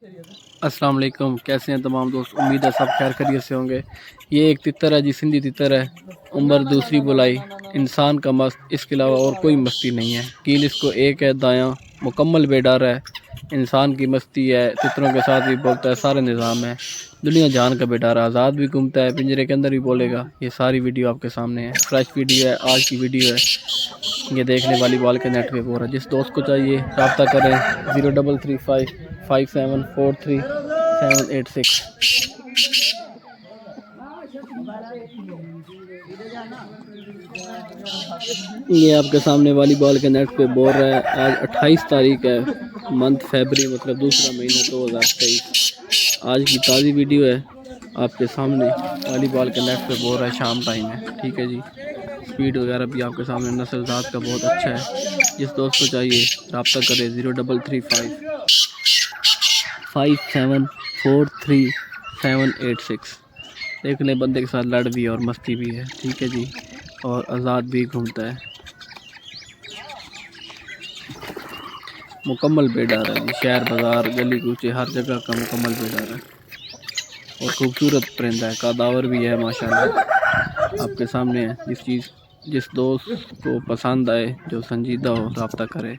अस्सलाम वालेकुम, कैसे हैं तमाम दोस्त। उम्मीद है सब खैर खैरियत से होंगे। ये एक तितर है जी, सिंधी तितर है। उम्र दूसरी बुलाई, इंसान का मस्त, इसके अलावा और कोई मस्ती नहीं है। कील इसको एक है, दायां मुकम्मल बेडार है। इंसान की मस्ती है, तितरों के साथ भी बोलता है, सारे निज़ाम है। दुनिया जान का बेटार, आज़ाद भी घूमता है, पिंजरे के अंदर भी बोलेगा। ये सारी वीडियो आपके सामने है, फ्रेश वीडियो है, आज की वीडियो है। ये देखने वाली बाल के नेट पे बोल रहा है। जिस दोस्त को चाहिए रब्ता करें 03355743 786। ये आपके सामने वाली बॉल के नेट पे बोल रहा है। आज 28 तारीख है, मंथ फरवरी, मतलब दूसरा महीना 2023। आज की ताज़ी वीडियो है आपके सामने। वाली बॉल के नेट पे बोल रहा है, शाम टाइम है, ठीक है जी। स्पीड वगैरह भी आपके सामने, नस्ल ज़ात का बहुत अच्छा है। जिस दोस्त को चाहिए रब्ता करें 03355743 786। देखने बंदे के साथ लड़ भी है और मस्ती भी है, ठीक है जी, और आज़ाद भी घूमता है। मुकम्मल बेडार है जी, शहर बाज़ार गली कूचे हर जगह का मुकम्मल बेडार है और खूबसूरत परिंदा है, कादावर भी है माशाल्लाह। आपके सामने है। जिस दोस्त को पसंद आए, जो संजीदा हो, रब्ता करे।